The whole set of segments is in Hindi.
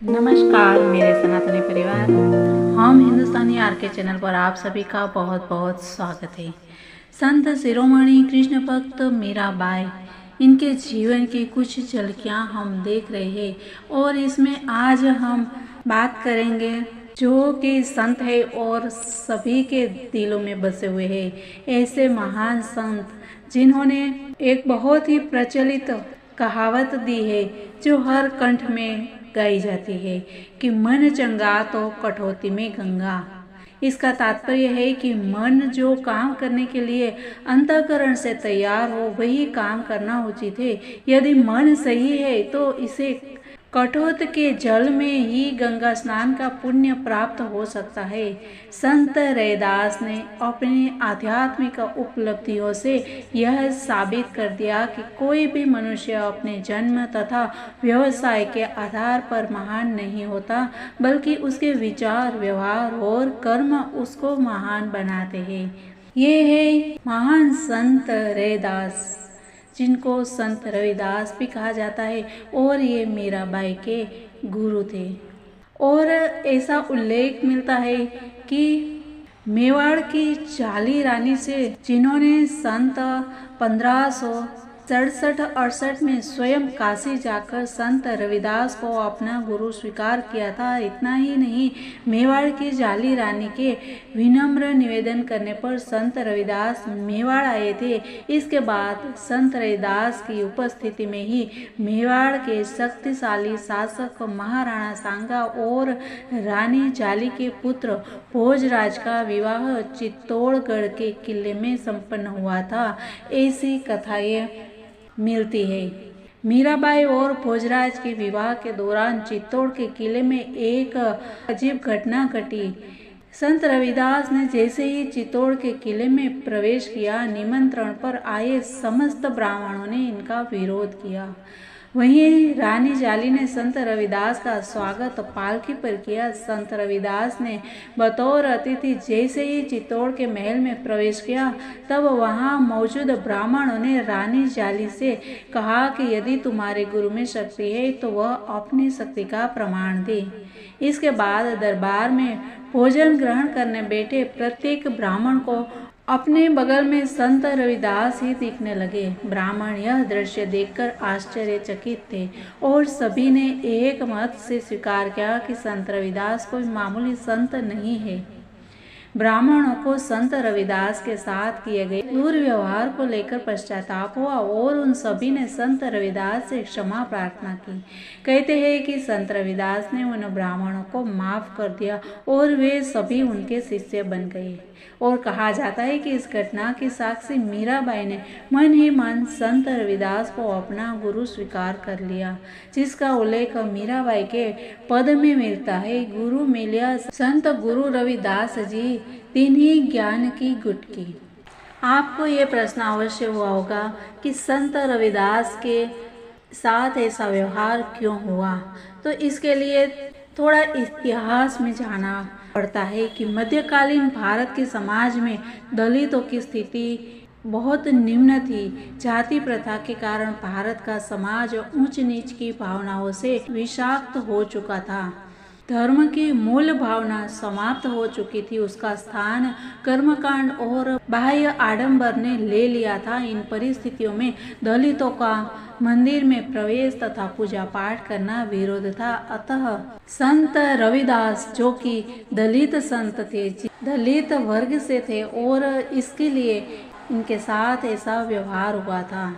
नमस्कार मेरे सनातनी परिवार, हम हिंदुस्तानी आरके चैनल पर आप सभी का बहुत बहुत स्वागत है। संत शिरोमणि कृष्ण भक्त मीराबाई, इनके जीवन की कुछ झलकियां हम देख रहे हैं और इसमें आज हम बात करेंगे जो कि संत है और सभी के दिलों में बसे हुए हैं। ऐसे महान संत जिन्होंने एक बहुत ही प्रचलित कहावत दी है जो हर कंठ में गाई जाती है कि मन चंगा तो कठौती में गंगा। इसका तात्पर्य है कि मन जो काम करने के लिए अंतःकरण से तैयार हो वही काम करना उचित है। यदि मन सही है तो इसे कठोत के जल में ही गंगा स्नान का पुण्य प्राप्त हो सकता है। संत रैदास ने अपनी आध्यात्मिक उपलब्धियों से यह साबित कर दिया कि कोई भी मनुष्य अपने जन्म तथा व्यवसाय के आधार पर महान नहीं होता, बल्कि उसके विचार, व्यवहार और कर्म उसको महान बनाते हैं। ये है महान संत रैदास, जिनको संत रविदास भी कहा जाता है और ये मीराबाई के गुरु थे। और ऐसा उल्लेख मिलता है कि मेवाड़ की जाली रानी से, जिन्होंने संत 1567-68 में स्वयं काशी जाकर संत रविदास को अपना गुरु स्वीकार किया था। इतना ही नहीं, मेवाड़ की जाली रानी के विनम्र निवेदन करने पर संत रविदास मेवाड़ आए थे। इसके बाद संत रविदास की उपस्थिति में ही मेवाड़ के शक्तिशाली शासक महाराणा सांगा और रानी जाली के पुत्र भोजराज का विवाह चित्तौड़गढ़ के किले में संपन्न हुआ था। ऐसी कथाएं मिलती है। मीराबाई और भोजराज के विवाह के दौरान चित्तौड़ के किले में एक अजीब घटना घटी। संत रविदास ने जैसे ही चित्तौड़ के किले में प्रवेश किया, निमंत्रण पर आए समस्त ब्राह्मणों ने इनका विरोध किया। वहीं रानी जाली ने संत रविदास का स्वागत पालकी पर किया। संत रविदास ने बतौर अतिथि जैसे ही चित्तौड़ के महल में प्रवेश किया, तब वहां मौजूद ब्राह्मणों ने रानी जाली से कहा कि यदि तुम्हारे गुरु में शक्ति है तो वह अपनी शक्ति का प्रमाण दे। इसके बाद दरबार में भोजन ग्रहण करने बैठे प्रत्येक ब्राह्मण को अपने बगल में संत रविदास ही दिखने लगे। ब्राह्मण यह दृश्य देखकर आश्चर्यचकित थे और सभी ने एक मत से स्वीकार किया कि संत रविदास कोई मामूली संत नहीं है। ब्राह्मणों को संत रविदास के साथ किए गए दुर्व्यवहार को लेकर पश्चाताप हुआ और उन सभी ने संत रविदास से क्षमा प्रार्थना की। कहते हैं कि संत रविदास ने उन ब्राह्मणों को माफ कर दिया और वे सभी उनके शिष्य बन गए। और कहा जाता है कि इस घटना की साक्षी मीराबाई ने मन ही मन संत रविदास को अपना गुरु स्वीकार कर लिया, जिसका उल्लेख मीराबाई के पद में मिलता है। गुरु मिलिया संत गुरु रविदास जी, तिन्हीं ज्ञान की गुटकी। आपको ये प्रश्न अवश्य हुआ होगा कि संत रविदास के साथ ऐसा व्यवहार क्यों हुआ। तो इसके लिए थोड़ा इतिहास में जाना पड़ता है कि मध्यकालीन भारत के समाज में दलितों की स्थिति बहुत निम्न थी। जाति प्रथा के कारण भारत का समाज ऊंच नीच की भावनाओं से विषाक्त हो चुका था। धर्म की मूल भावना समाप्त हो चुकी थी। उसका स्थान कर्मकांड और बाह्य आडंबर ने ले लिया था। इन परिस्थितियों में दलितों का मंदिर में प्रवेश तथा पूजा पाठ करना विरोध था। अतः संत रविदास, जो कि दलित संत थे, दलित वर्ग से थे और इसके लिए इनके साथ ऐसा व्यवहार हुआ था।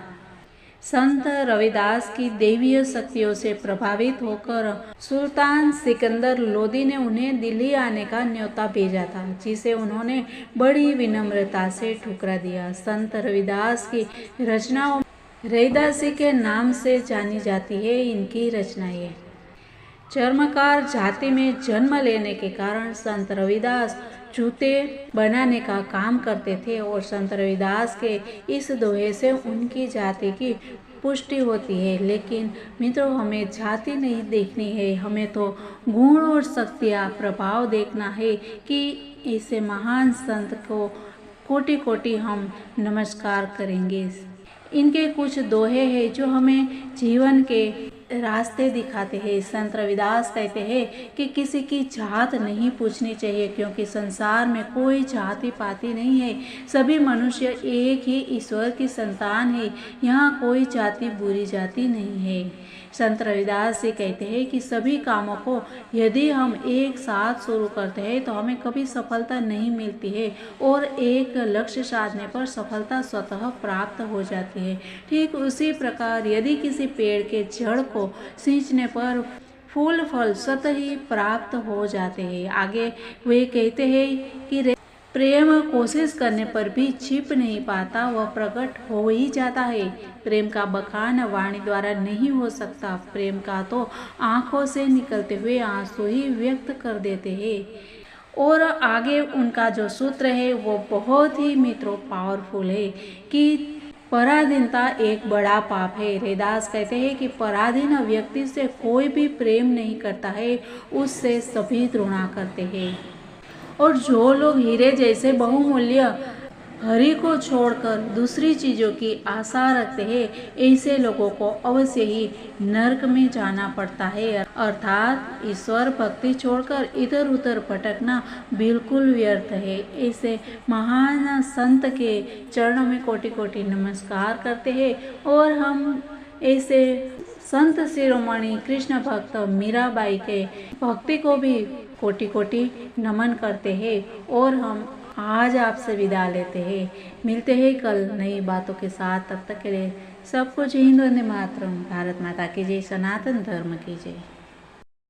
संत रविदास की दैवीय शक्तियों से प्रभावित होकर सुल्तान सिकंदर लोदी ने उन्हें दिल्ली आने का न्योता भेजा था, जिसे उन्होंने बड़ी विनम्रता से ठुकरा दिया। संत रविदास की रचनाओं रैदासी के नाम से जानी जाती है। इनकी रचनाएं चर्मकार जाति में जन्म लेने के कारण संत रविदास जूते बनाने का काम करते थे और संत रविदास के इस दोहे से उनकी जाति की पुष्टि होती है। लेकिन मित्रों, हमें जाति नहीं देखनी है, हमें तो गुण और शक्तियाँ प्रभाव देखना है कि ऐसे महान संत को कोटि कोटि हम नमस्कार करेंगे। इनके कुछ दोहे हैं जो हमें जीवन के रास्ते दिखाते हैं। संत रविदास कहते हैं कि किसी की जात नहीं पूछनी चाहिए, क्योंकि संसार में कोई जाति पाति नहीं है। सभी मनुष्य एक ही ईश्वर की संतान है। यहाँ कोई जाति बुरी जाति नहीं है। संत रविदास जी कहते हैं कि सभी कामों को यदि हम एक साथ शुरू करते हैं तो हमें कभी सफलता नहीं मिलती है, और एक लक्ष्य साधने पर सफलता स्वतः प्राप्त हो जाती है। ठीक उसी प्रकार यदि किसी पेड़ के जड़ को सींचने पर फूल फल स्वतः ही प्राप्त हो जाते हैं। आगे वे कहते हैं कि प्रेम कोशिश करने पर भी छिप नहीं पाता, वह प्रकट हो ही जाता है। प्रेम का बखान वाणी द्वारा नहीं हो सकता। प्रेम का तो आंखों से निकलते हुए आंसू ही व्यक्त कर देते हैं। और आगे उनका जो सूत्र है वो बहुत ही मित्रों पावरफुल है कि पराधीनता एक बड़ा पाप है। रविदास कहते हैं कि पराधीन व्यक्ति से कोई भी प्रेम नहीं करता है, उससे सभी घृणा करते हैं। और जो लोग हीरे जैसे बहुमूल्य हरि को छोड़कर दूसरी चीज़ों की आशा रखते हैं, ऐसे लोगों को अवश्य ही नरक में जाना पड़ता है। अर्थात ईश्वर भक्ति छोड़कर इधर उधर भटकना बिल्कुल व्यर्थ है। ऐसे महान संत के चरणों में कोटि कोटि नमस्कार करते हैं। और हम ऐसे संत शिरोमणि कृष्ण भक्त मीराबाई के भक्ति को भी कोटि कोटि नमन करते हैं। और हम आज आपसे विदा लेते हैं। मिलते हैं कल नई बातों के साथ। तब तक के लिए सब कुछ हिंद वंदे मातरम। भारत माता की जय। सनातन धर्म की जय।